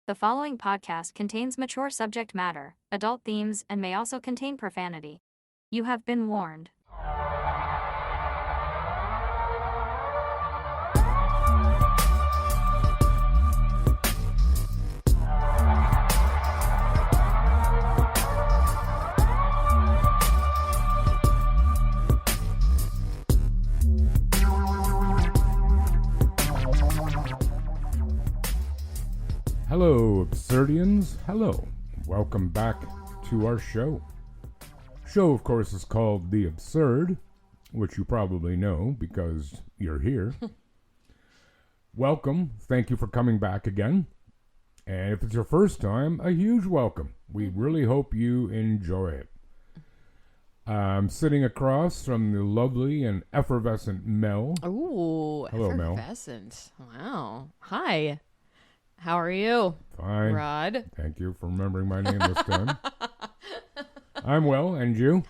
The following podcast contains mature subject matter, adult themes, and may also contain profanity. You have been warned. Hello, Absurdians. Hello. Welcome back to our show. Show, of course, is called The Absurd, which you probably know because you're here. Welcome. Thank you for coming back again. And if it's your first time, a huge welcome. We really hope you enjoy it. I'm sitting across from the lovely and effervescent Mel. Ooh, Hello, effervescent. Wow. Hi. How are you? Fine. Rod. Thank you for remembering my name this time. I'm well, and you?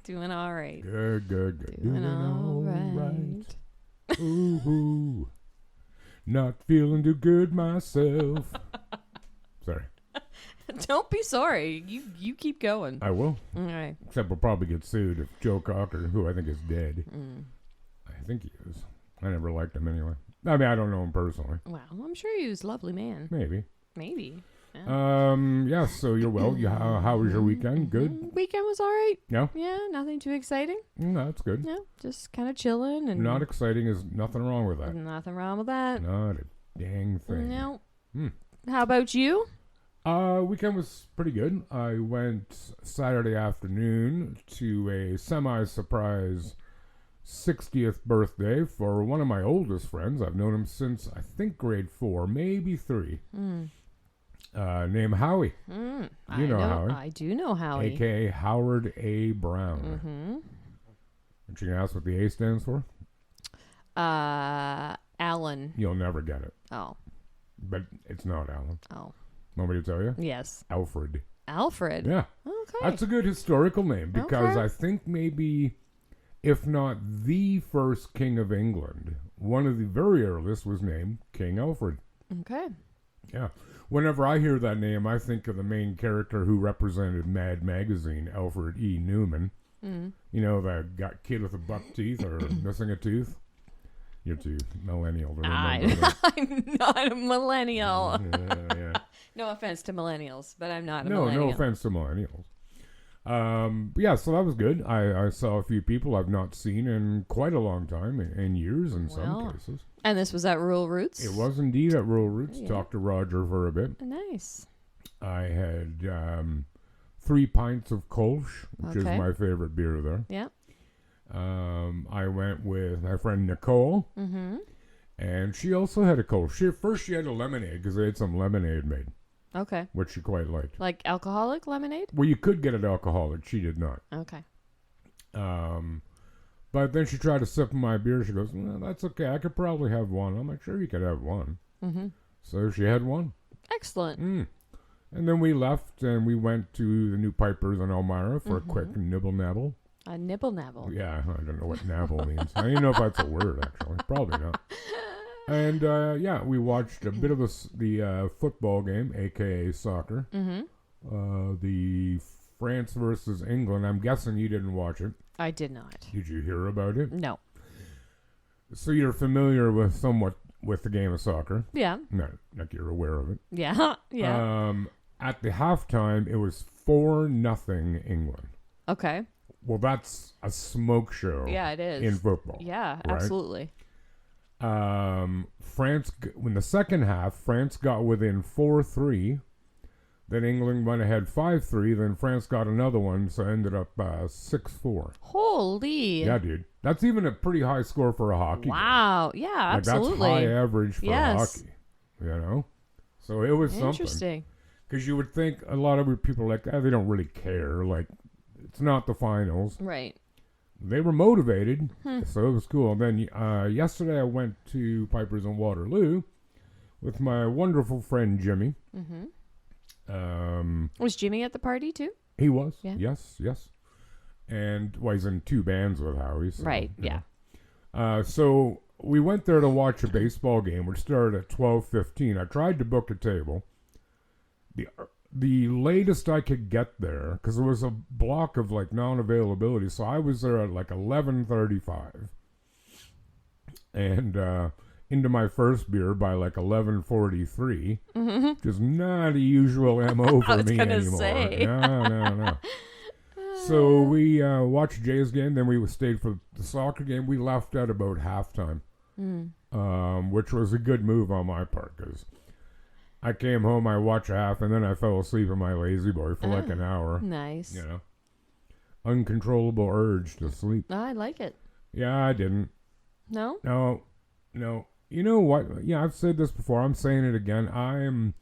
Doing all right. Good. Doing all right. Ooh, not feeling too good myself. Sorry. Don't be sorry. You keep going. I will. All right. Except we'll probably get sued if Joe Cocker, who I think is dead. I think he is. I never liked him anyway. I mean, I don't know him personally. Well, I'm sure he was a lovely man. Maybe. Yeah. Yeah, so you're well. How was your weekend? Good? Weekend was all right. Yeah? Yeah, nothing too exciting. No, that's good. Yeah, just kind of chilling. And Not exciting is nothing wrong with that. nothing wrong with that. Not a dang thing. No. Hmm. How about you? Weekend was pretty good. I went Saturday afternoon to a semi-surprise 60th birthday for one of my oldest friends. I've known him since, I think, grade 4, maybe 3. Named Howie. You know Howie. I do know Howie. A.K.A. Howard A. Brown. Mm-hmm. And you can ask what the A stands for? Alan. You'll never get it. Oh. But it's not Alan. Oh. Want me to tell you? Yes. Alfred. Alfred. Yeah. Okay. That's a good historical name because I think maybe, if not the first king of England, one of the very earliest was named King Alfred. Okay. Yeah. Whenever I hear that name, I think of the main character who represented Mad Magazine, Alfred E. Newman. You know, the kid with the buck teeth or missing a tooth. You're too millennial to remember that. I'm not a millennial. Yeah. No offense to millennials, but I'm not a millennial. No offense to millennials. Yeah, so that was good. I saw a few people I've not seen in quite a long time, in years in some cases. And this was at Rural Roots? It was indeed at Rural Roots. Yeah. Talked to Roger for a bit. Nice. I had 3 pints of Kolsch, which is my favorite beer there. Yeah. I went with my friend Nicole, and she also had a Kolsch. First she had a lemonade because they had some lemonade made. Okay. Which she quite liked. Like alcoholic lemonade? Well, you could get it alcoholic. She did not. Okay. But then she tried to sip my beer. She goes, "No, that's okay. I could probably have one." I'm like, "Sure, you could have one." So she had one. Excellent. And then we left and we went to the new Pipers in Elmira for a quick nibble-nabble. A nibble-nabble. Yeah, I don't know what nabble means. I don't even know if that's a word, actually. Probably not. And, yeah, we watched a bit of the football game, a.k.a. soccer. The France versus England. I'm guessing you didn't watch it. I did not. Did you hear about it? No. So you're familiar with somewhat with the game of soccer. Yeah. No, like you're aware of it. Yeah. Yeah. At the halftime, it was 4-0 England. Okay. Well, that's a smoke show. Yeah, it is. In football. Yeah, right? absolutely. France, in the second half, France got within 4-3. Then England went ahead 5-3. Then France got another one, so it ended up 6-4. Holy. Yeah, dude. That's even a pretty high score for a hockey Wow. game. Yeah, Like, absolutely. that's high average for hockey. You know? So it was something. Interesting. Because you would think a lot of people are like, they don't really care. Like, it's not the finals. Right. They were motivated, so it was cool. Then yesterday I went to Pipers in Waterloo with my wonderful friend Jimmy. Was Jimmy at the party too? He was. Yeah. Yes. And he's in 2 bands with Howie. So, right, yeah. So we went there to watch a baseball game, which started at 12:15. I tried to book a table. the latest I could get there, because there was a block of like non-availability, so I was there at like 11:35, and into my first beer by like 11:43, which is not a usual MO for me anymore. Say. No. So we watched Jay's game, then we stayed for the soccer game. We left at about halftime, which was a good move on my part, because I came home, I watched a half, and then I fell asleep in my lazy boy for like an hour. Nice. You know, uncontrollable urge to sleep. I like it. Yeah, I didn't. No? No. You know what? Yeah, I've said this before. I'm saying it again. I am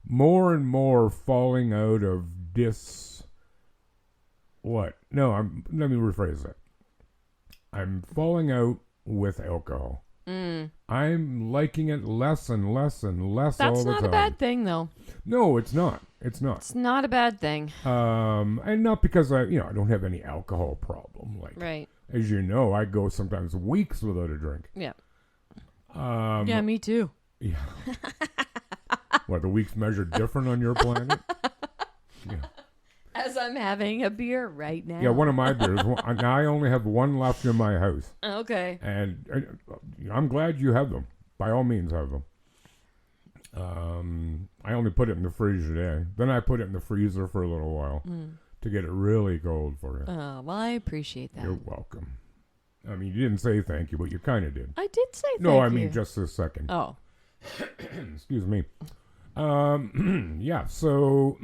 more and more falling out of What? No, let me rephrase that. I'm falling out with alcohol. I'm liking it less and less and less all the time. That's not a bad thing, though. No, it's not. It's not a bad thing. And not because I don't have any alcohol problem. Like, right. As you know, I go sometimes weeks without a drink. Yeah. Yeah, me too. Yeah. What, the weeks measured different on your planet? Yeah. As I'm having a beer right now. Yeah, one of my beers. I only have one left in my house. Okay. And I'm glad you have them. By all means, have them. I only put it in the fridge today. Then I put it in the freezer for a little while to get it really cold for you. Oh, well, I appreciate that. You're welcome. I mean, you didn't say thank you, but you kind of did. I did say thank you. No, I mean just a second. Oh. Excuse me. Yeah, so...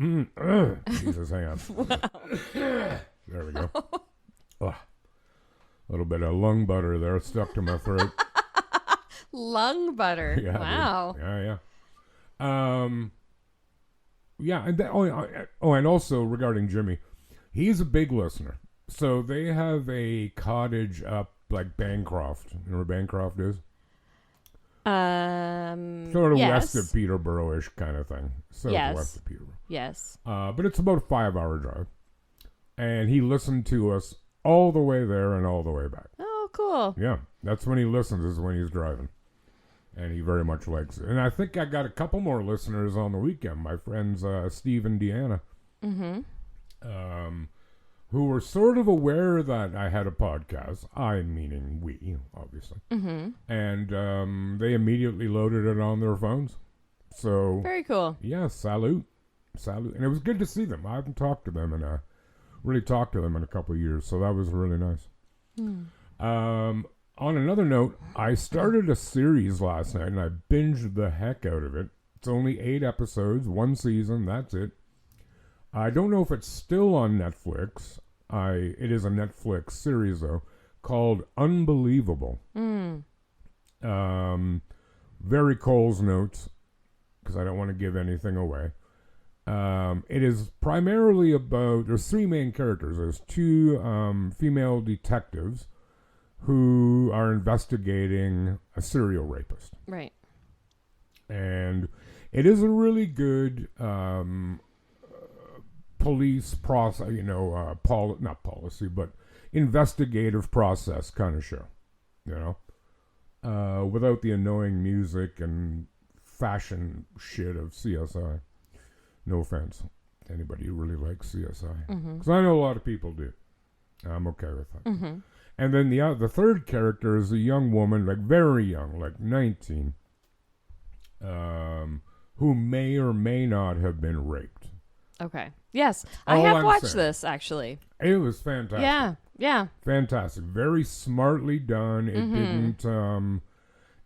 Jesus, hang on. There we go. A little bit of lung butter there stuck to my throat. Lung butter. Yeah, wow. Yeah. Yeah, and and also regarding Jimmy, he's a big listener. So they have a cottage up like Bancroft. You know where Bancroft is? Sort of yes. west of Peterborough-ish kind of thing. Southwest of Peterborough. Yes. But it's about a 5-hour drive. And he listened to us all the way there and all the way back. Oh, cool. Yeah, that's when he listens, is when he's driving. And he very much likes it. And I think I got a couple more listeners on the weekend. My friends Steve and Deanna. Who were sort of aware that I had a podcast. I meaning we, obviously. And they immediately loaded it on their phones. So very cool. Yeah, salute. And it was good to see them. I haven't talked to them and really talked to them in a couple of years. So that was really nice. On another note, I started a series last night and I binged the heck out of it. It's only 8 episodes, 1 season, that's it. I don't know if it's still on Netflix. It is a Netflix series, though, called Unbelievable. Very Cole's notes, because I don't want to give anything away. It is primarily about... There's 3 main characters. There's 2 female detectives who are investigating a serial rapist. Right. And it is a really good... police process, not policy, but investigative process kind of show, without the annoying music and fashion shit of CSI. No offense to anybody who really likes CSI, because I know a lot of people do. I'm okay with that. And then the third character is a young woman, like very young, like 19, who may or may not have been raped. Okay. Yes, I have watched this, actually. It was fantastic. Yeah. Fantastic. Very smartly done. It didn't,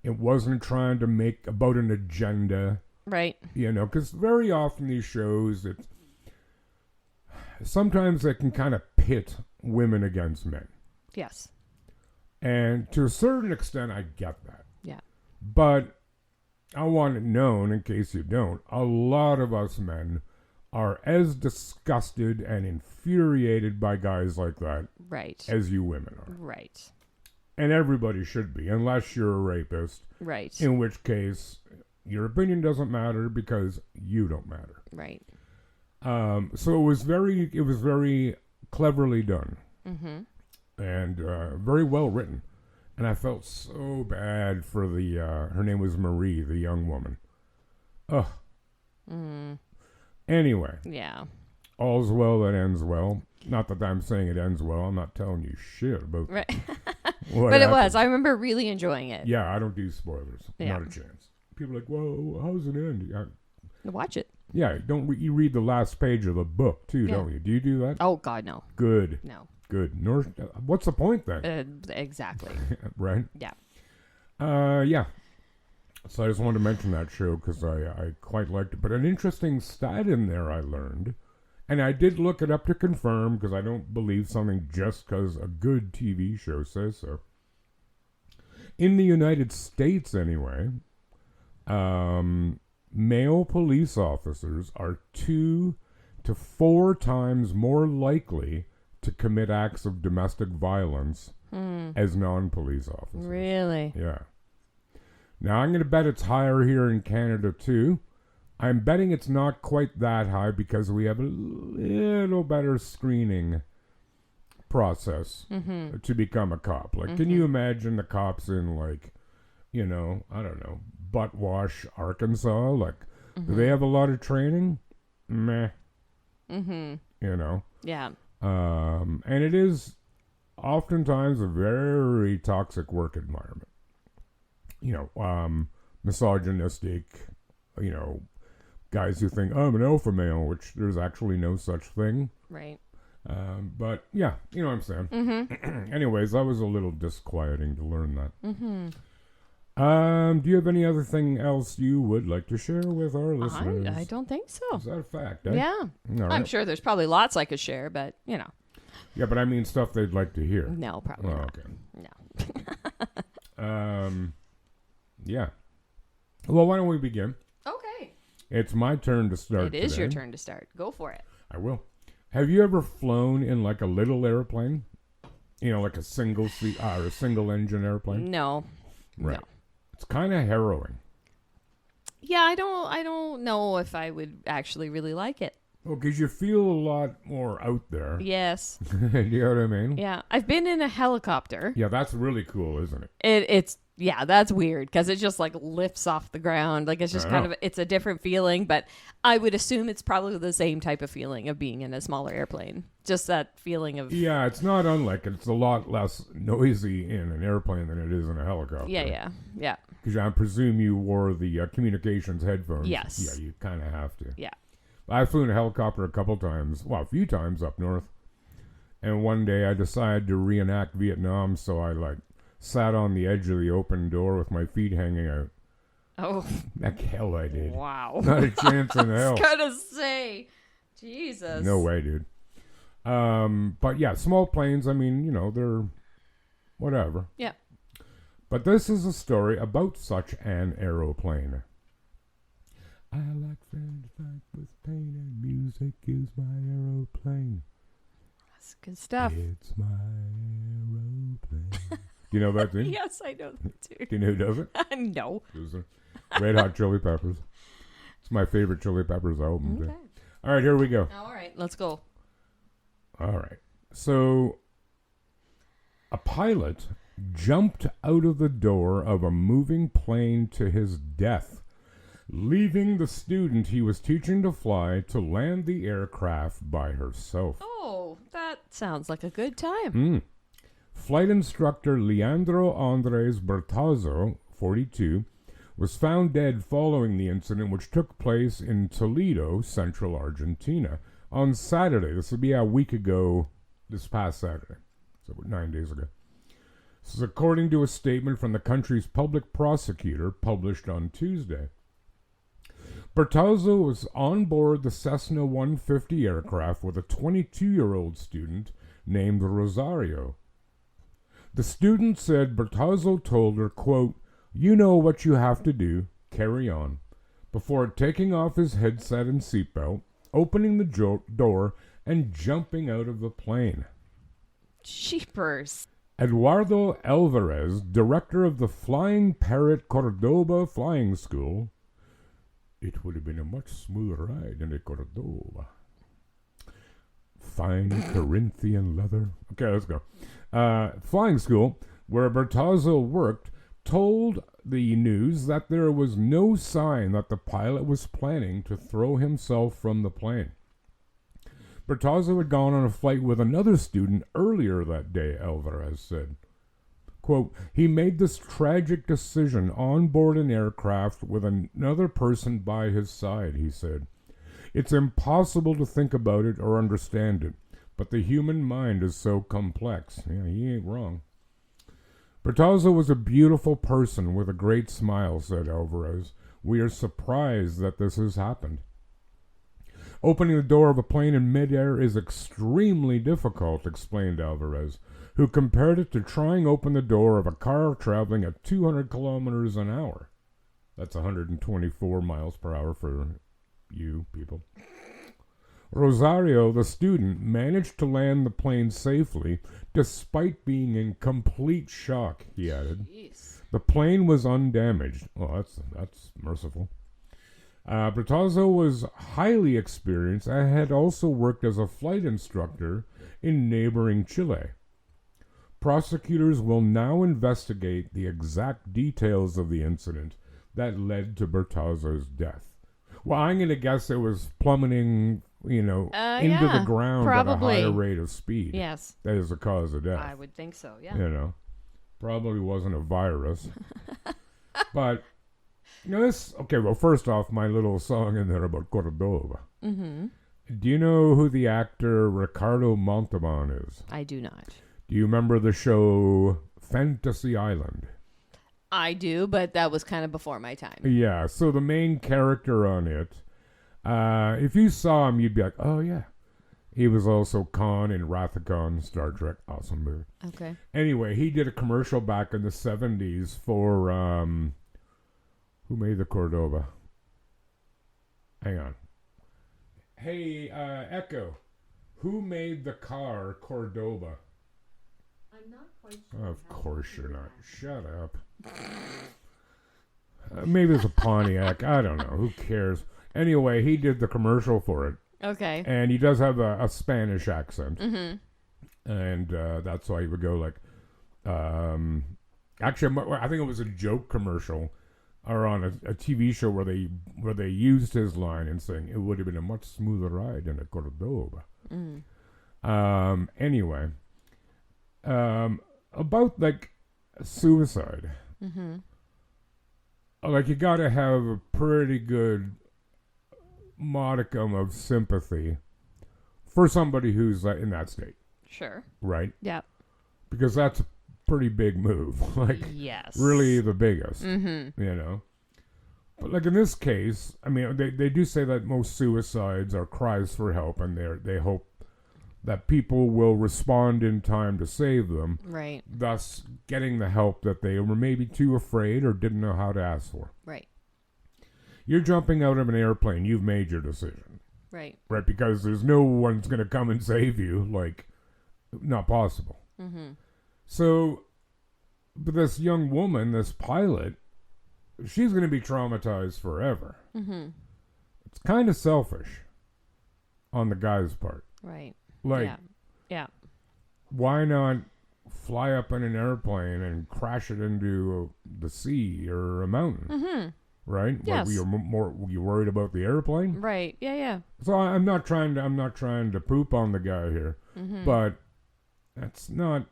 it wasn't trying to make about an agenda. Right. Because very often these shows, sometimes they can kind of pit women against men. Yes. And to a certain extent, I get that. Yeah. But I want it known, in case you don't, a lot of us men are as disgusted and infuriated by guys like that right. as you women are. Right. And everybody should be, unless you're a rapist. Right. In which case, your opinion doesn't matter because you don't matter. Right. So it was very cleverly done. And very well written. And I felt so bad for her name was Marie, the young woman. Ugh. Anyway, Yeah. all's well that ends well. Not that I'm saying it ends well. I'm not telling you shit about Right. what But it happened. was. I remember really enjoying it. Yeah, I don't do spoilers. Yeah. Not a chance. People are like, whoa, how's it end? Watch it. Yeah, you read the last page of the book too, Yeah. don't you? Do you do that? Oh, God, no. Good, No. good. What's the point then? Exactly. Right? Yeah. Yeah. So I just wanted to mention that show because I quite liked it. But an interesting stat in there I learned, and I did look it up to confirm because I don't believe something just because a good TV show says so. In the United States, anyway, male police officers are 2 to 4 times more likely to commit acts of domestic violence as non-police officers. Really? Yeah. Now, I'm going to bet it's higher here in Canada, too. I'm betting it's not quite that high because we have a little better screening process to become a cop. Like, can you imagine the cops in, like, I don't know, Buttwash, Arkansas? Like, do they have a lot of training? Meh. Yeah. And it is oftentimes a very toxic work environment. Misogynistic, guys who think, I'm an alpha male, which there's actually no such thing. Right. But yeah, you know what I'm saying. Anyways, that was a little disquieting to learn that. Do you have any other thing else you would like to share with our listeners? I don't think so. Is that a fact? Eh? Yeah. All right. I'm sure there's probably lots I could share, but, Yeah, but I mean stuff they'd like to hear. No, probably Oh, not. okay. No. Yeah. Well, why don't we begin? Okay. It's my turn to start. It is your today. turn to start. Go for it. I will. Have you ever flown in like a little airplane? Like a single seat or a single engine airplane? No. Right. No. It's kind of harrowing. Yeah, I don't know if I would actually really like it. Well, because you feel a lot more out there. Yes. Do you know what I mean? Yeah. I've been in a helicopter. Yeah, that's really cool, isn't it? It's that's weird because it just like lifts off the ground. Like it's just kind of, it's a different feeling, but I would assume it's probably the same type of feeling of being in a smaller airplane. Just that feeling of. Yeah, it's not unlike it. It's a lot less noisy in an airplane than it is in a helicopter. Yeah. Because I presume you wore the communications headphones. Yes. Yeah, you kind of have to. Yeah. I flew in a helicopter a few times up north. And one day I decided to reenact Vietnam, so I sat on the edge of the open door with my feet hanging out. Oh. Like hell I did. Wow. Not a chance in hell. I was gonna say, Jesus. No way, dude. But yeah, small planes, I mean, they're whatever. Yeah. But this is a story about such an aeroplane. I like friends fight with pain and music is my aeroplane. That's good stuff. It's my aeroplane. Do you know that thing? Yes, I know that too. Do you know who does it? No. Those are Red Hot Chili Peppers. It's my favorite Chili Peppers album. Okay. All right, here we go. All right, let's go. All right. So, a pilot jumped out of the door of a moving plane to his death, leaving the student he was teaching to fly to land the aircraft by herself. Oh, that sounds like a good time. Flight instructor Leandro Andres Bertazzo, 42, was found dead following the incident, which took place in Toledo, central Argentina, on Saturday. This would be a week ago, this past Saturday, so 9 days ago. This is according to a statement from the country's public prosecutor published on Tuesday. Bertazzo was on board the Cessna 150 aircraft with a 22-year-old student named Rosario. The student said Bertazzo told her, quote, "You know what you have to do, carry on," before taking off his headset and seatbelt, opening the door, and jumping out of the plane. Jeepers. Eduardo Alvarez, director of the Flying Parrot Cordoba Flying School, "It would have been a much smoother ride in a Cordoba. Fine Corinthian leather." Okay, let's go. Flying school, where Bertazzo worked, told the news that there was no sign that the pilot was planning to throw himself from the plane. Bertazzo had gone on a flight with another student earlier that day, Alvarez said. Quote, he made this tragic decision on board an aircraft with another person by his side, he said. It's impossible to think about it or understand it, but the human mind is so complex. Yeah, he ain't wrong. Bertazzo was a beautiful person with a great smile, said Alvarez. We are surprised that this has happened. Opening the door of a plane in midair is extremely difficult, explained Alvarez, who compared it to trying to open the door of a car traveling at 200 kilometers an hour. That's 124 miles per hour for you people. Rosario, the student, managed to land the plane safely despite being in complete shock, he added. Jeez. The plane was undamaged. Oh, that's merciful. Bertazzo was highly experienced and had also worked as a flight instructor in neighboring Chile. Prosecutors will now investigate the exact details of the incident that led to Bertazzo's death. Well, I'm going to guess it was plummeting, into the ground probably. at a higher rate of speed. Yes. That is the cause of death. I would think so, yeah. Probably wasn't a virus. But, well, first off, my little song in there about Cordova. Mm-hmm. Do you know who the actor Ricardo Montalban is? I do not. Do you remember the show Fantasy Island? I do, but that was kind of before my time. Yeah, so the main character on it, if you saw him, you'd be like, oh, yeah. He was also Khan in Wrath of Khan, Star Trek. Awesome movie. Okay. Anyway, he did a commercial back in the 70s for, who made the Cordova? Hang on. Hey, Echo, who made the car Cordova? I'm not quite sure. Of course you're not. Shut up. Maybe it's a Pontiac. I don't know. Who cares? Anyway, he did the commercial for it. Okay. And he does have a Spanish accent. Mm-hmm. And that's why he would go like... actually, I think it was a joke commercial or on a TV show where they used his line and saying it would have been a much smoother ride than a Cordova. Mm. Anyway... about like suicide. Mm-hmm. Like you gotta have a pretty good modicum of sympathy for somebody who's in that state. Sure. Right? Yeah. Because that's a pretty big move. Like, yes. really the biggest. Mm-hmm. But like in this case, I mean, they do say that most suicides are cries for help, and they hope that people will respond in time to save them, right? Thus getting the help that they were maybe too afraid or didn't know how to ask for. Right. You're jumping out of an airplane. You've made your decision. Right. Right, because there's no one's going to come and save you. Like, not possible. Mm-hmm. So, but this young woman, this pilot, she's going to be traumatized forever. Mm-hmm. It's kind of selfish on the guy's part. Right. Like, yeah. Why not fly up in an airplane and crash it into the sea or a mountain? Mm-hmm. Right? Yes. Like, were you worried about the airplane? Right. Yeah. So I'm not trying to poop on the guy here, but that's not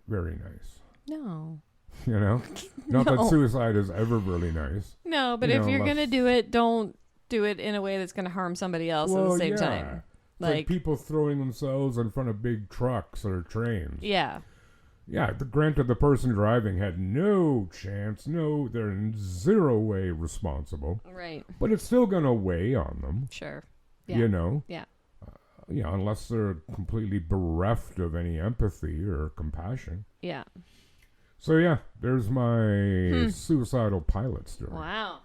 very nice. No. Not that suicide is ever really nice. No, but if you're gonna do it, don't do it in a way that's gonna harm somebody else at the same time. Like people throwing themselves in front of big trucks or trains. Yeah. Yeah, granted, the person driving had no chance. No, they're in zero way responsible. Right. But it's still going to weigh on them. Sure. Yeah. Yeah. Unless they're completely bereft of any empathy or compassion. Yeah. So, yeah, there's my suicidal pilot story. Wow.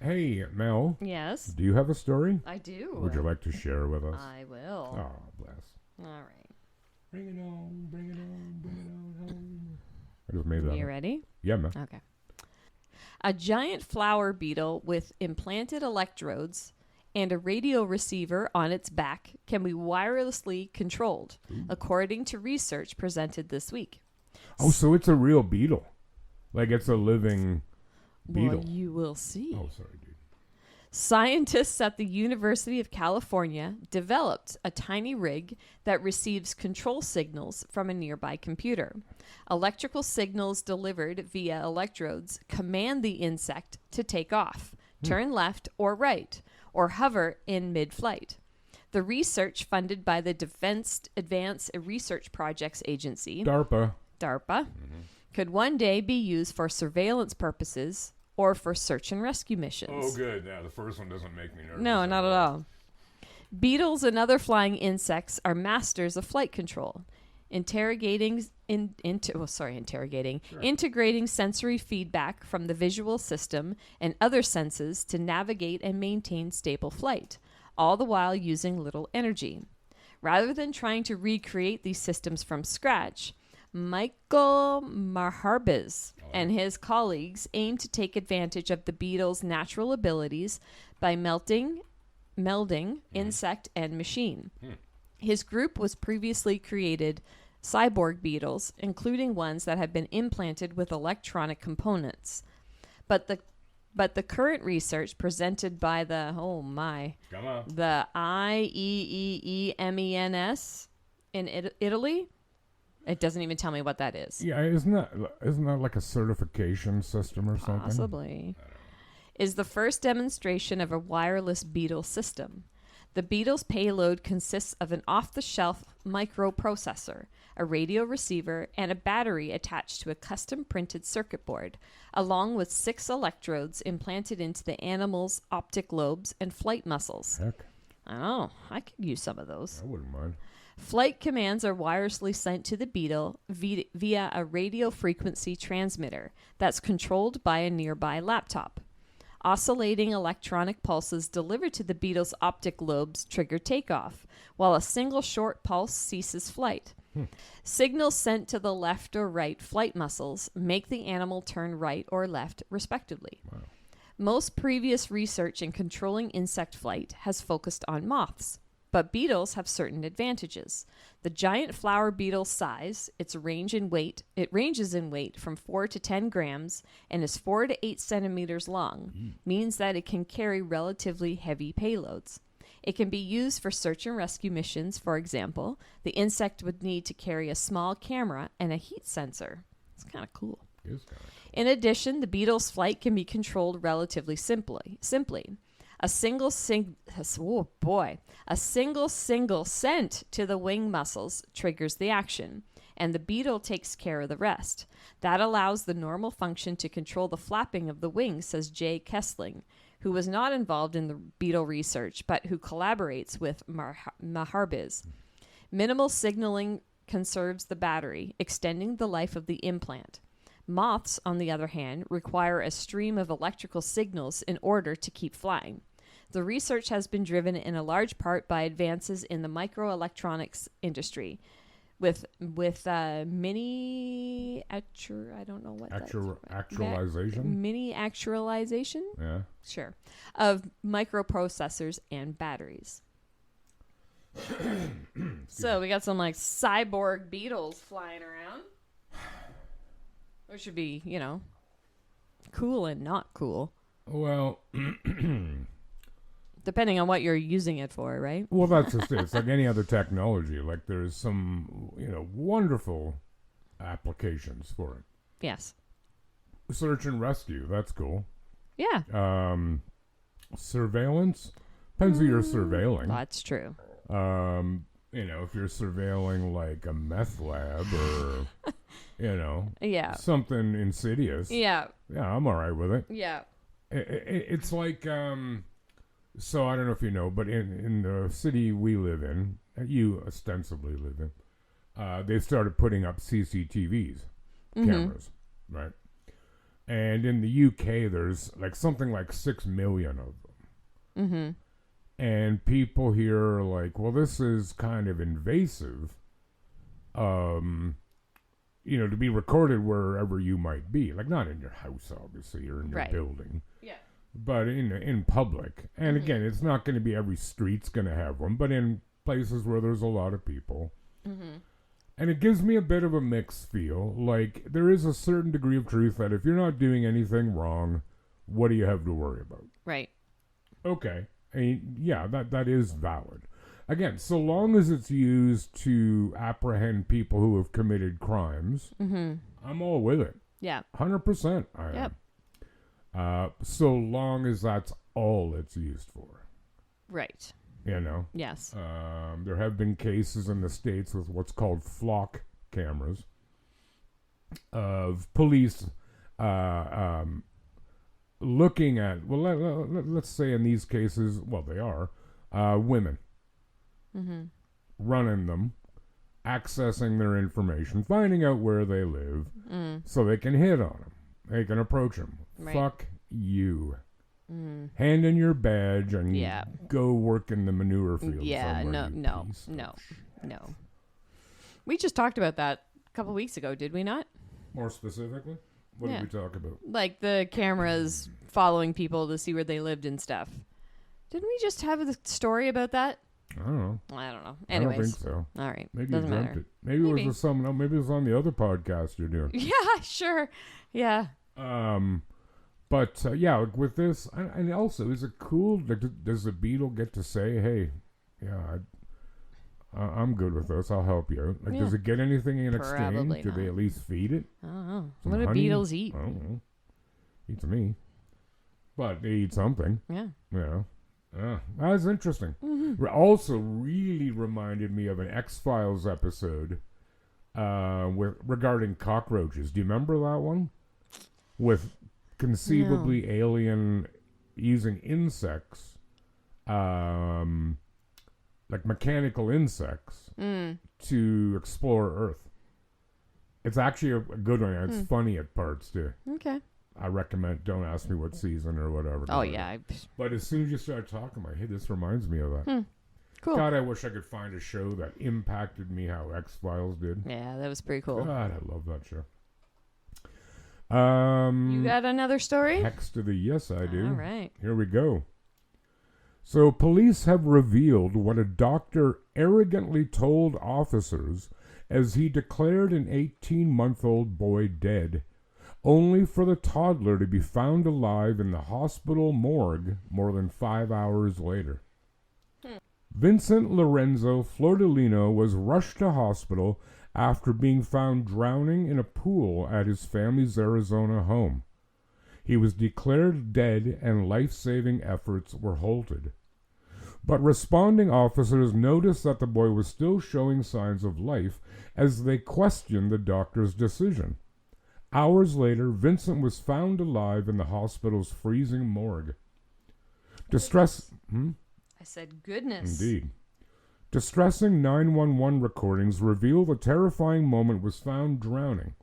Hey, Mel. Yes? Do you have a story? I do. Would you like to share with us? I will. Oh, bless. All right. Bring it on, bring it on, bring it on. I just made that You up. ready? Yeah, man. Okay. A giant flower beetle with implanted electrodes and a radio receiver on its back can be wirelessly controlled, according to research presented this week. Oh, so it's a real beetle. Like it's a living beetle. Well, you will see. Oh, sorry, dude. Scientists at the University of California developed a tiny rig that receives control signals from a nearby computer. Electrical signals delivered via electrodes command the insect to take off, turn left or right, or hover in mid-flight. The research funded by the Defense Advanced Research Projects Agency, DARPA. could one day be used for surveillance purposes or for search and rescue missions. Oh, good. Yeah, the first one doesn't make me nervous. No, not at all. Beetles and other flying insects are masters of flight control, integrating sensory feedback from the visual system and other senses to navigate and maintain stable flight, all the while using little energy. Rather than trying to recreate these systems from scratch, Michael Maharbiz and his colleagues aim to take advantage of the beetle's natural abilities by melding insect and machine. His group was previously created cyborg beetles, including ones that have been implanted with electronic components. But the current research presented by the the IEEEMENS in Italy, it doesn't even tell me what that is. Yeah, isn't that like a certification system or something? Possibly. Is the first demonstration of a wireless beetle system. The beetle's payload consists of an off-the-shelf microprocessor, a radio receiver, and a battery attached to a custom-printed circuit board, along with 6 electrodes implanted into the animal's optic lobes and flight muscles. Heck, Oh, I could use some of those. I wouldn't mind. Flight commands are wirelessly sent to the beetle via a radio frequency transmitter that's controlled by a nearby laptop. Oscillating electronic pulses delivered to the beetle's optic lobes trigger takeoff, while a single short pulse ceases flight. Signals sent to the left or right flight muscles make the animal turn right or left, respectively. Wow. Most previous research in controlling insect flight has focused on moths, but beetles have certain advantages. The giant flower beetle's size, it ranges in weight from 4 to 10 grams and is 4 to 8 centimeters long, means that it can carry relatively heavy payloads. It can be used for search and rescue missions. For example, the insect would need to carry a small camera and a heat sensor. It's kind of cool. It is kind of cool. In addition, the beetle's flight can be controlled relatively simply. A single sent to the wing muscles triggers the action, and the beetle takes care of the rest. That allows the normal function to control the flapping of the wings, says Jay Kessling, who was not involved in the beetle research, but who collaborates with Maharbiz. Minimal signaling conserves the battery, extending the life of the implant. Moths, on the other hand, require a stream of electrical signals in order to keep flying. The research has been driven in a large part by advances in the microelectronics industry, with mini actualization. Yeah. Sure, of microprocessors and batteries. So we got some like cyborg beetles flying around. Which should be, cool and not cool. Well, depending on what you're using it for, right? Well, that's just it. It's like any other technology. Like there's some, wonderful applications for it. Yes. Search and rescue. That's cool. Yeah. Surveillance. Depends who you're surveilling. That's true. If you're surveilling like a meth lab or, yeah, something insidious. Yeah. Yeah, I'm all right with it. Yeah. It's like, so I don't know if you know, but in the city we live in, you ostensibly live in, they started putting up CCTVs, cameras, right? And in the UK, there's like something like 6 million of them. Mm-hmm. And people here are like, well, this is kind of invasive, to be recorded wherever you might be. Like, not in your house, obviously, or in your building. Yeah. But in public. And again, it's not going to be every street's going to have one, but in places where there's a lot of people. Mm-hmm. And it gives me a bit of a mixed feel. Like, there is a certain degree of truth that if you're not doing anything wrong, what do you have to worry about? Right. Okay. I mean, yeah, that is valid. Again, so long as it's used to apprehend people who have committed crimes, I'm all with it. Yeah. 100% I am. Yep. So long as that's all it's used for. Right. You know? Yes. There have been cases in the States with what's called flock cameras of police looking at, well, let's say in these cases, well, they are, women. Running them, accessing their information, finding out where they live, so they can hit on them. They can approach them. Right. Fuck you. Hand in your badge and go work in the manure field. Yeah, no. We just talked about that a couple weeks ago, did we not? More specifically? What did we talk about? Like the cameras following people to see where they lived and stuff. Didn't we just have a story about that? I don't know. Anyways. I don't think so. All right. Maybe Doesn't you dreamt matter. it. Maybe it was maybe it was on the other podcast you're doing. Yeah, sure. Yeah. But yeah, with this, and also, is it cool? Does the Beetle get to say, "Hey, yeah, I'm good with this. I'll help you out"? Like, does it get anything in exchange? Do they at least feed it? I don't know. Some What do honey? beetles eat? I don't know. Eats me, but they eat something. Yeah. Yeah. That's interesting. Also, really reminded me of an X-Files episode regarding cockroaches. Do you remember that one? With conceivably alien using insects, like mechanical insects, to explore Earth. It's actually a good one. It's funny at parts too. Okay. I recommend. Don't ask me what season or whatever. Oh yeah. But as soon as you start talking, I'm like, hey, this reminds me of that. Cool. God, I wish I could find a show that impacted me how X-Files did. Yeah, that was pretty cool. God, I love that show. You got another story? Hex to the yes, I do. All right. Here we go. So police have revealed what a doctor arrogantly told officers as he declared an 18-month-old boy dead, only for the toddler to be found alive in the hospital morgue more than 5 hours later. Vincent Lorenzo Flordolino was rushed to hospital after being found drowning in a pool at his family's Arizona home. He was declared dead and life-saving efforts were halted. But responding officers noticed that the boy was still showing signs of life as they questioned the doctor's decision. Hours later, Vincent was found alive in the hospital's freezing morgue. I said goodness. Indeed. Distressing 911 recordings reveal the terrifying moment was found drowning.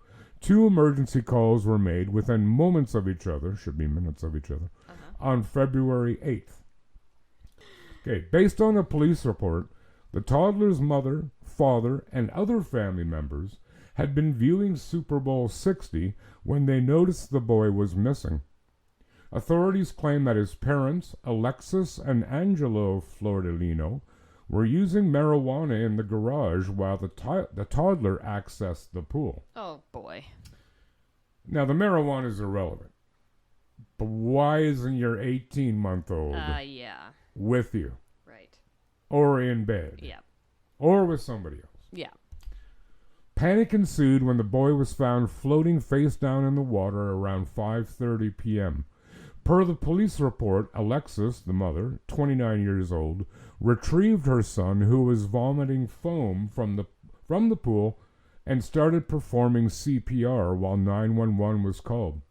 2 emergency calls were made within moments of each other, should be minutes of each other, on February 8th. Okay, based on a police report, the toddler's mother, father, and other family members had been viewing Super Bowl 60 when they noticed the boy was missing. Authorities claim that his parents, Alexis and Angelo Flordolino, were using marijuana in the garage while the toddler accessed the pool. Oh, boy. Now, the marijuana is irrelevant. But why isn't your 18-month-old with you? Right. Or in bed? Yeah. Or with somebody else? Yeah. Panic ensued when the boy was found floating face down in the water around 5:30 p.m. Per the police report, Alexis, the mother, 29 years old, retrieved her son, who was vomiting foam from the pool, and started performing CPR while 911 was called.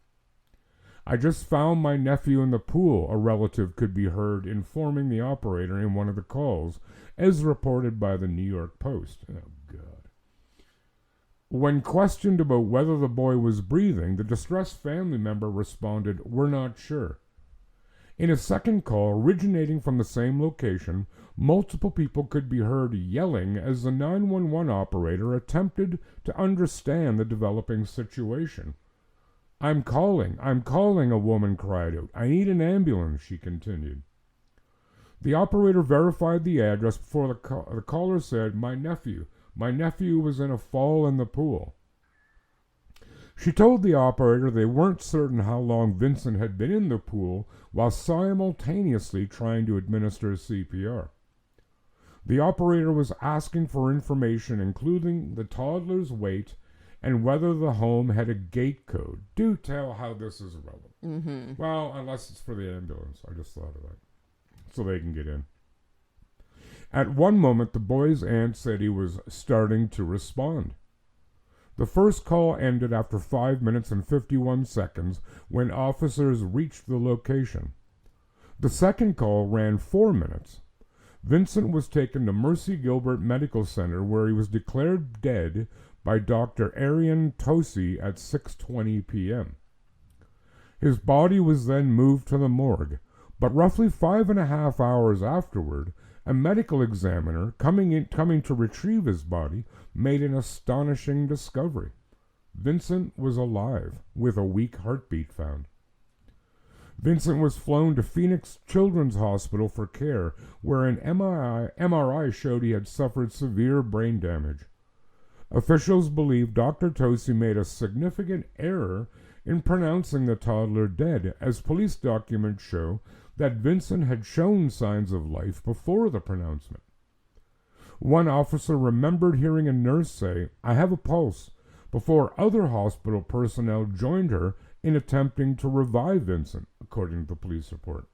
"I just found my nephew in the pool," a relative could be heard informing the operator in one of the calls, as reported by the New York Post. Oh, God. When questioned about whether the boy was breathing, the distressed family member responded, "We're not sure." In a second call, originating from the same location, multiple people could be heard yelling as the 911 operator attempted to understand the developing situation. I'm calling, a woman cried out. "I need an ambulance," she continued. The operator verified the address before the caller said, "My nephew, My nephew was in a fall in the pool. She told the operator they weren't certain how long Vincent had been in the pool while simultaneously trying to administer CPR. The operator was asking for information including the toddler's weight and whether the home had a gate code. Do tell how this is relevant. Mm-hmm. Well, unless it's for the ambulance. I just thought of that. So they can get in. At one moment, the boy's aunt said he was starting to respond. The first call ended after 5 minutes and 51 seconds when officers reached the location. The second call ran 4 minutes. Vincent was taken to Mercy Gilbert Medical Center where he was declared dead by Dr. Arian Tosi at 6:20 p.m. His body was then moved to the morgue, but roughly 5.5 hours afterward, a medical examiner coming to retrieve his body made an astonishing discovery. Vincent was alive, with a weak heartbeat found. Vincent was flown to Phoenix Children's Hospital for care, where an MRI showed he had suffered severe brain damage. Officials believe Dr. Tosi made a significant error in pronouncing the toddler dead, as police documents show that Vincent had shown signs of life before the pronouncement. One officer remembered hearing a nurse say, "I have a pulse," before other hospital personnel joined her in attempting to revive Vincent, according to the police report.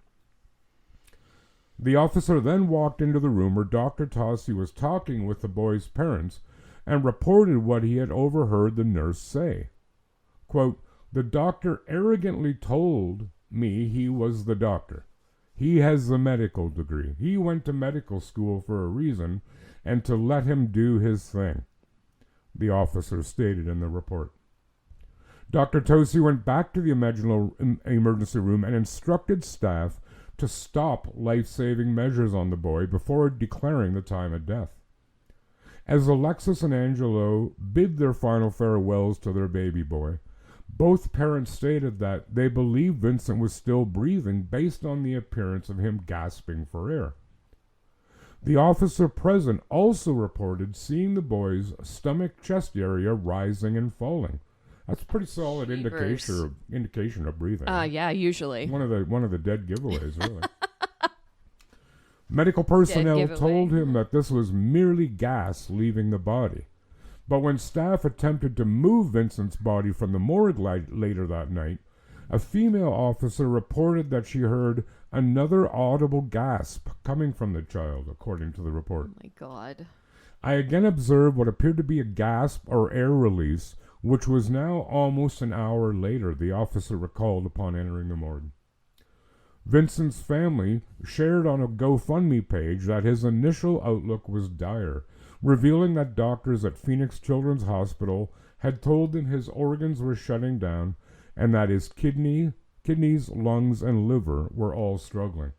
The officer then walked into the room where Dr. Tosi was talking with the boy's parents and reported what he had overheard the nurse say. Quote, "The doctor arrogantly told me he was the doctor. He has the medical degree. He went to medical school for a reason, and to let him do his thing," the officer stated in the report. Dr. Tosi went back to the emergency room and instructed staff to stop life-saving measures on the boy before declaring the time of death. As Alexis and Angelo bid their final farewells to their baby boy, both parents stated that they believed Vincent was still breathing based on the appearance of him gasping for air. The officer present also reported seeing the boy's stomach-chest area rising and falling. That's a pretty solid indication of breathing. Yeah, usually. One of the dead giveaways, really. Medical personnel told him that this was merely gas leaving the body. But when staff attempted to move Vincent's body from the morgue later that night, a female officer reported that she heard another audible gasp coming from the child, according to the report. Oh my God. "I again observed what appeared to be a gasp or air release, which was now almost an hour later," the officer recalled upon entering the morgue. Vincent's family shared on a GoFundMe page that his initial outlook was dire, revealing that doctors at Phoenix Children's Hospital had told him his organs were shutting down and that his kidneys, lungs, and liver were all struggling.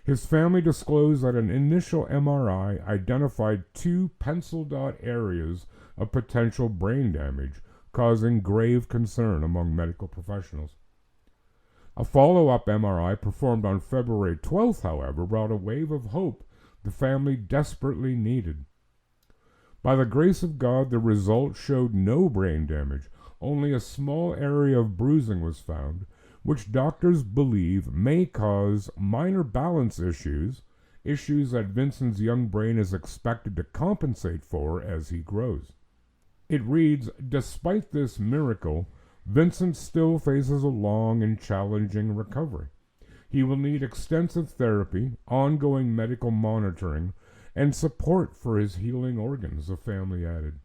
His family disclosed that an initial MRI identified 2 pencil-dot areas of potential brain damage, causing grave concern among medical professionals. A follow-up MRI performed on February 12th, however, brought a wave of hope the family desperately needed. By the grace of God, the result showed no brain damage. Only a small area of bruising was found, which doctors believe may cause minor balance issues that Vincent's young brain is expected to compensate for as he grows. It reads, "Despite this miracle, Vincent still faces a long and challenging recovery. He will need extensive therapy, ongoing medical monitoring, and support for his healing organs," the family added.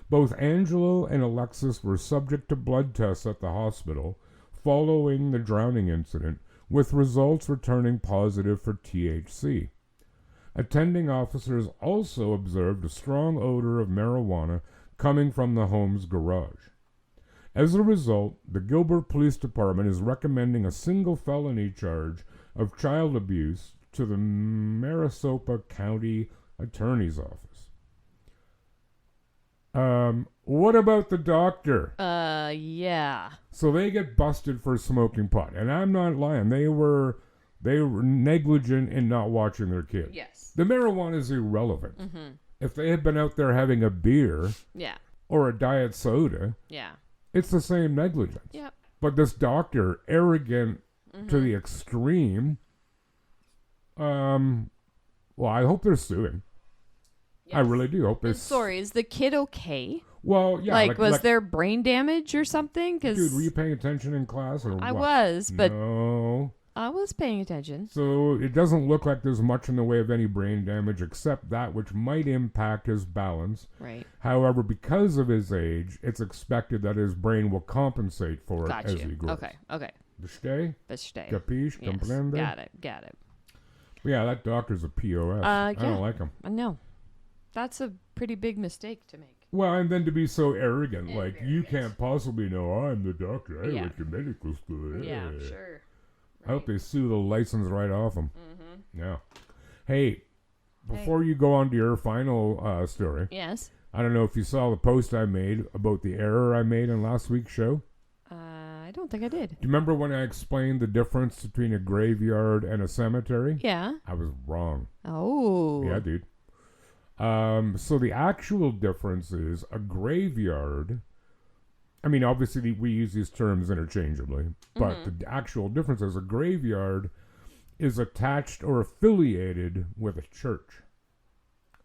Both Angelo and Alexis were subject to blood tests at the hospital following the drowning incident, with results returning positive for THC. Attending officers also observed a strong odor of marijuana coming from the home's garage. As a result, the Gilbert Police Department is recommending a single felony charge of child abuse to the Maricopa County Attorney's Office. What about the doctor? Yeah. So they get busted for smoking pot, and I'm not lying. They were negligent in not watching their kid. Yes. The marijuana is irrelevant. Mm-hmm. If they had been out there having a beer Yeah. or a diet soda, Yeah. it's the same negligence. Yep. But this doctor, arrogant to the extreme, well, I hope they're suing. I Yes. really do hope they're And sorry, is the kid okay? Well, yeah. Like, was there brain damage or something? Dude, Because were you paying attention in class or I what? was, but No. I was paying attention. So it doesn't look like there's much in the way of any brain damage except that which might impact his balance. Right. However, because of his age, it's expected that his brain will compensate for it Got as you. he grows. Okay. Okay. Versteh? Versteh. Capiche? Yes. Comprende? Got it. Got it. Yeah, that doctor's a POS. I Yeah. don't like him. I know. That's a pretty big mistake to make. Well, and then to be so arrogant, And like, very you good. can't possibly know I'm the doctor. I Yeah. went to medical school. Yeah, sure. I hope they sue the license right off him. Mm-hmm. Yeah. Hey, before you go on to your final story, Yes. I don't know if you saw the post I made about the error I made in last week's show. I don't think I did. Do you remember when I explained the difference between a graveyard and a cemetery? Yeah. I was wrong. Oh. Yeah, dude. So the actual difference is a graveyard. I mean, obviously we use these terms interchangeably, but the actual difference is a graveyard is attached or affiliated with a church.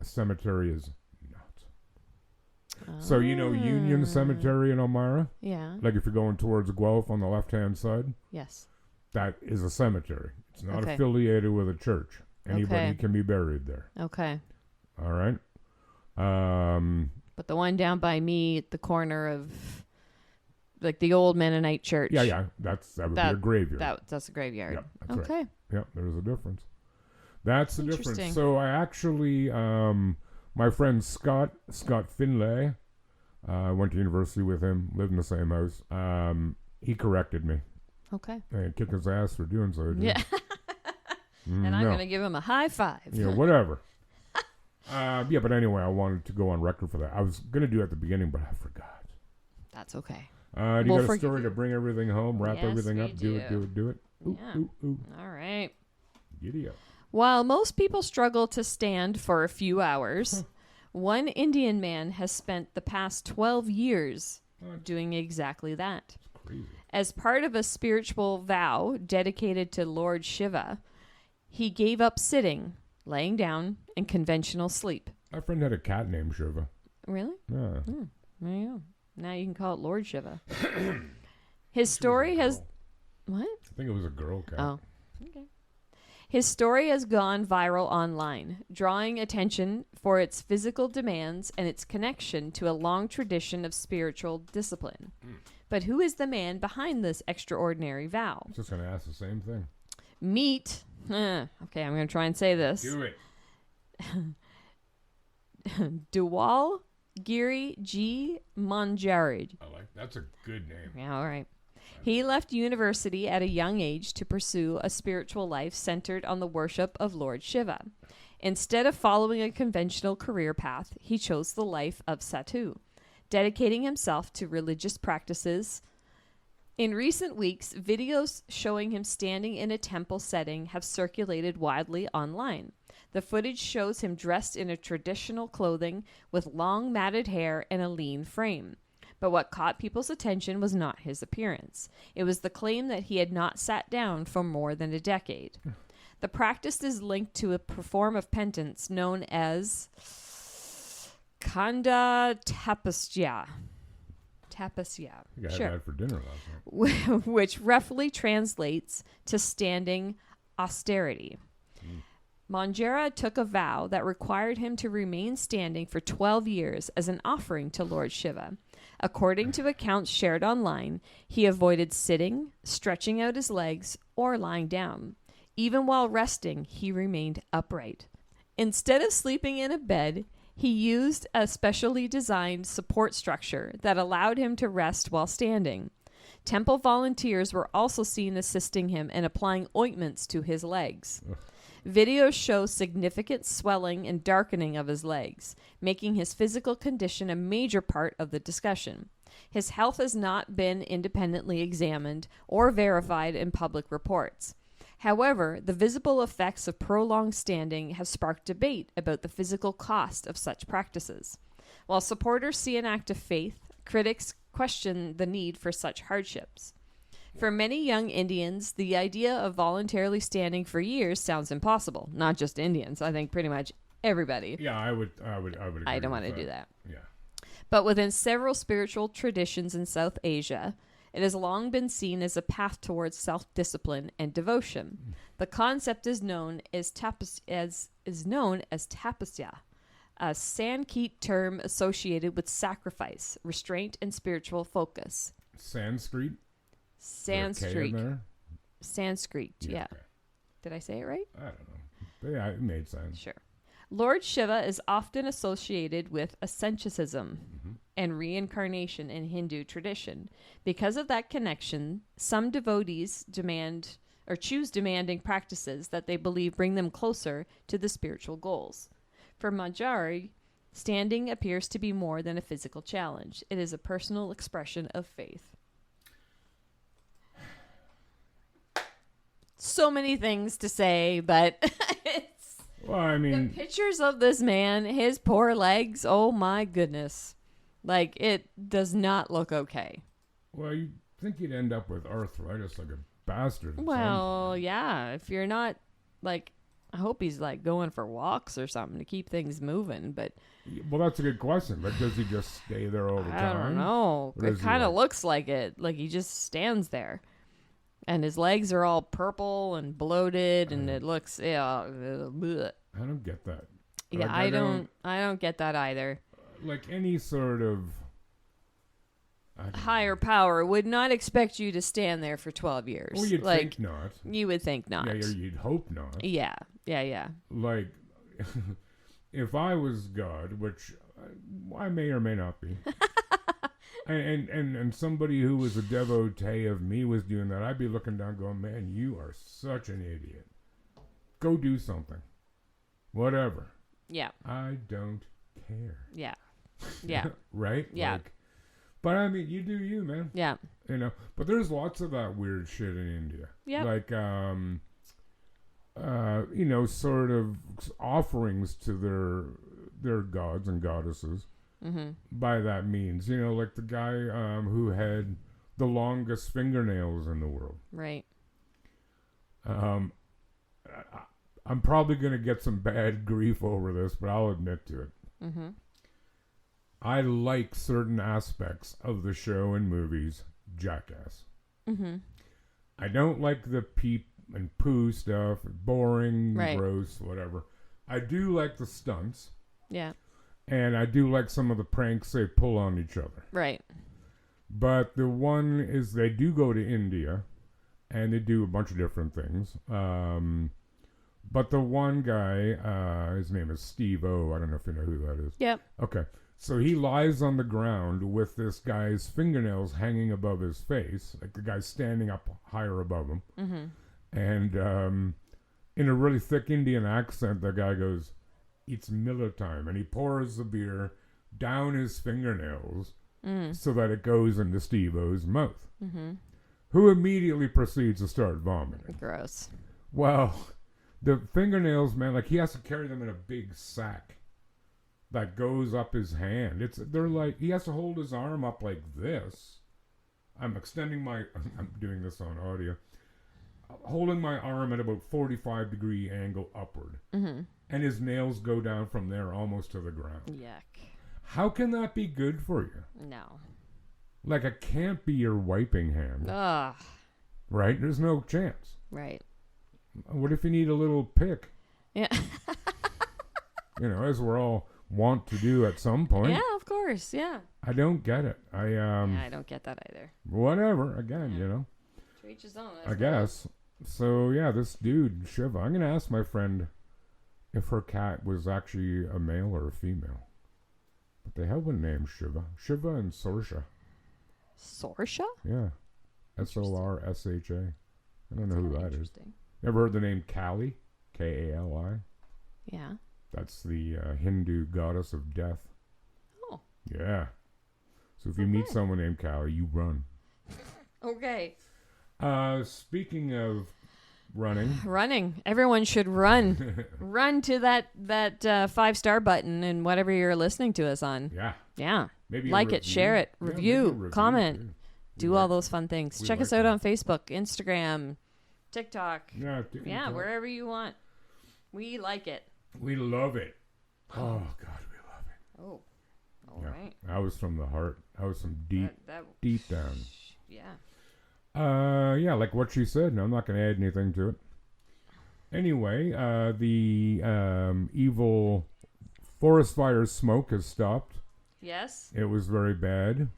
A cemetery is not. So you know Union Cemetery in Elmira? Yeah. Like if you're going towards Guelph on the left-hand side, Yes. that is a cemetery. It's not Okay. affiliated with a church. Anybody Okay. can be buried there. Okay. All right? But the one down by me at the corner of, like, the old Mennonite church. Yeah. That would be a graveyard. That's a graveyard. Yep, that's okay. right. Yep, there's a difference. That's the difference. Interesting. So I actually, my friend Scott Finlay, I went to university with him, lived in the same house. He corrected me. Okay. And kicked his ass for doing so. Dude. Yeah. And I'm going to give him a high five. Yeah, whatever. Yeah, but anyway, I wanted to go on record for that. I was going to do it at the beginning, but I forgot. That's okay. Do you We'll got a forgive story you. to bring everything home, wrap Yes, everything we up, do it? Ooh, Yeah. ooh. All right. Giddy up. While most people struggle to stand for a few hours, one Indian man has spent the past 12 years doing exactly that. Crazy. As part of a spiritual vow dedicated to Lord Shiva, he gave up sitting, laying down, and conventional sleep. My friend had a cat named Shiva. Really? Yeah. There you go. Now you can call it Lord Shiva. His story has... What? I think it was a girl cat. Oh, okay. His story has gone viral online, drawing attention for its physical demands and its connection to a long tradition of spiritual discipline. But who is the man behind this extraordinary vow? I was just going to ask the same thing. Meet... okay, I'm going to try and say this. Do it. Dewal Giri G. Manjari. That's a good name. Yeah, all right. He left university at a young age to pursue a spiritual life centered on the worship of Lord Shiva. Instead of following a conventional career path, he chose the life of Satu, dedicating himself to religious practices. In recent weeks, videos showing him standing in a temple setting have circulated widely online. The footage shows him dressed in a traditional clothing with long matted hair and a lean frame. But what caught people's attention was not his appearance. It was the claim that he had not sat down for more than a decade. The practice is linked to a form of penance known as Kanda Tapasya. Tapasya. I think I had that for dinner last night. Which roughly translates to standing austerity. Manjara took a vow that required him to remain standing for 12 years as an offering to Lord Shiva. According to accounts shared online, he avoided sitting, stretching out his legs, or lying down. Even while resting, he remained upright. Instead of sleeping in a bed, he used a specially designed support structure that allowed him to rest while standing. Temple volunteers were also seen assisting him and applying ointments to his legs. Videos show significant swelling and darkening of his legs, making his physical condition a major part of the discussion. His health has not been independently examined or verified in public reports. However, the visible effects of prolonged standing have sparked debate about the physical cost of such practices. While supporters see an act of faith, critics question the need for such hardships. For many young Indians, the idea of voluntarily standing for years sounds impossible. Not just Indians, I think pretty much everybody. Yeah, I would agree. I don't with want to do that. Yeah. But within several spiritual traditions in South Asia, it has long been seen as a path towards self-discipline and devotion. The concept is known as tapasya, a Sanskrit term associated with sacrifice, restraint, and spiritual focus. Sanskrit? Sanskrit. There? Sanskrit, yeah. Okay. Did I say it right? I don't know. But yeah, it made sense. Sure. Lord Shiva is often associated with asceticism and reincarnation in Hindu tradition. Because of that connection, some devotees choose demanding practices that they believe bring them closer to the spiritual goals. For majority, standing appears to be more than a physical challenge. It is a personal expression of faith. So many things to say, but it's... Well, I mean... The pictures of this man, his poor legs, oh my goodness. Like, it does not look okay. Well, you think you'd end up with arthritis like a bastard. Well, yeah, if you're not, like... I hope he's, like, going for walks or something to keep things moving, but... Well, that's a good question, but does he just stay there all the time? I don't know. Or It kind of looks like it. Like, he just stands there. And his legs are all purple and bloated, and it looks... bleh. I don't get that. Yeah, Like, I don't get that either. Like any sort of... Higher power would not expect you to stand there for 12 years. Well, you'd like, think not. You would think not. Yeah, you'd hope not. Yeah. Like, if I was God, which I may or may not be, and somebody who was a devotee of me was doing that, I'd be looking down going, man, you are such an idiot. Go do something. Whatever. Yeah. I don't care. Yeah. Yeah. Right? Yeah. Like, but I mean, you do you, man. Yeah. You know, but there's lots of that weird shit in India. Yeah. Like, you know, sort of offerings to their gods and goddesses. Mm-hmm. By that means, you know, like the guy who had the longest fingernails in the world. Right. I'm probably going to get some bad grief over this, but I'll admit to it. Mm-hmm. I like certain aspects of the show and movies, Jackass. Mm-hmm. I don't like the peep and poo stuff, boring, right. Gross, whatever. I do like the stunts. Yeah. And I do like some of the pranks they pull on each other. Right. But the one is they do go to India, and they do a bunch of different things. But the one guy, his name is Steve O. I don't know if you know who that is. Yep. Okay. So he lies on the ground with this guy's fingernails hanging above his face, like the guy's standing up higher above him. Mm-hmm. And in a really thick Indian accent, the guy goes, "It's Miller time." And he pours the beer down his fingernails so that it goes into Steve-O's mouth, who immediately proceeds to start vomiting. Gross. Well, the fingernails, man, like he has to carry them in a big sack that goes up his hand. They're like, he has to hold his arm up like this. I'm doing this on audio. Holding my arm at about 45-degree angle upward. Mm-hmm. And his nails go down from there almost to the ground. Yuck. How can that be good for you? No. Like, it can't be your wiping hand. Ugh. Right? There's no chance. Right. What if you need a little pick? Yeah. You know, as we're all want to do at some point. Yeah, of course. Yeah. I don't get it. Yeah, I don't get that either. Whatever. Again, you know. To each his own. I guess. So, yeah, this dude, Shiva. I'm going to ask my friend if her cat was actually a male or a female. But they have one named Shiva. Shiva and Sorsha. Sorsha? Yeah. Sorsha. I don't know who that is. Interesting. Ever heard the name Kali? Kali? Yeah. That's the Hindu goddess of death. Oh. Yeah. So if you meet someone named Kali, you run. Okay. Speaking of Running. Everyone should run. Run to that 5-star button and whatever you're listening to us on. Yeah. Yeah. Maybe like it, share it, Yeah, review, comment, too. do all those fun things. Check like us out that. on Facebook, Instagram, TikTok. Yeah, Wherever you want. We like it. We love it. Oh, God, we love it. Oh, all Yeah. right. That was from the heart. That was some deep down. Yeah. Yeah, like what she said. No, I'm not going to add anything to it. Anyway, the evil forest fire smoke has stopped. Yes. It was very bad.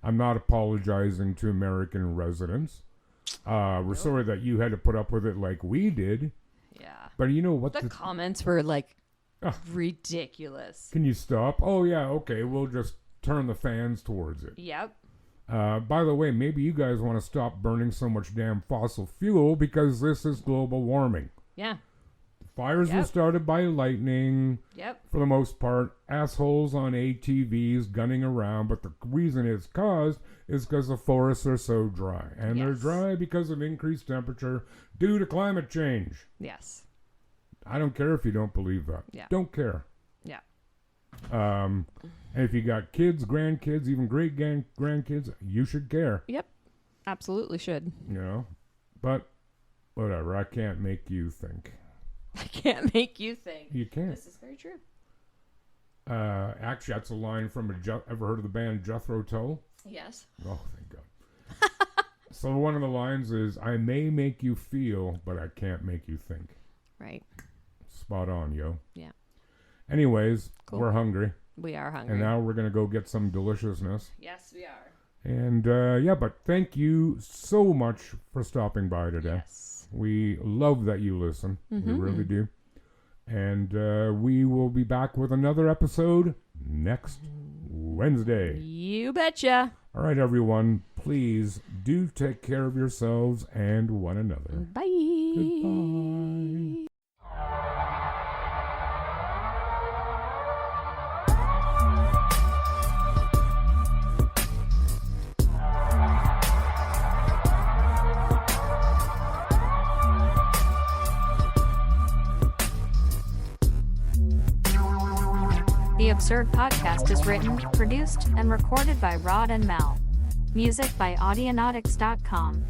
I'm not apologizing to American residents. We're sorry that you had to put up with it like we did. Yeah. But you know what? The comments were like ridiculous. Can you stop? Oh, yeah, okay. We'll just turn the fans towards it. Yep. By the way, maybe you guys want to stop burning so much damn fossil fuel because this is global warming. Yeah. Fires were started by lightning. Yep. For the most part, assholes on ATVs gunning around, but the reason it's caused is because the forests are so dry. And they're dry because of increased temperature due to climate change. Yes. I don't care if you don't believe that. Yeah. Don't care. Yeah. And if you got kids, grandkids, even great-grandkids, you should care. Yep. Absolutely should. You know? But, whatever, I can't make you think. I can't make you think. You can't. This is very true. Actually, that's a line from ever heard of the band Jethro Tull? Yes. Oh, thank God. So one of the lines is, I may make you feel, but I can't make you think. Right. Spot on, yo. Yeah. Anyways, Cool. We're hungry. We are hungry. And now we're going to go get some deliciousness. Yes, we are. And, but thank you so much for stopping by today. Yes. We love that you listen. Mm-hmm. We really do. And we will be back with another episode next Wednesday. You betcha. All right, everyone. Please do take care of yourselves and one another. Bye. Goodbye. The Absurd Podcast is written, produced, and recorded by Rod and Mel. Music by Audionautics.com.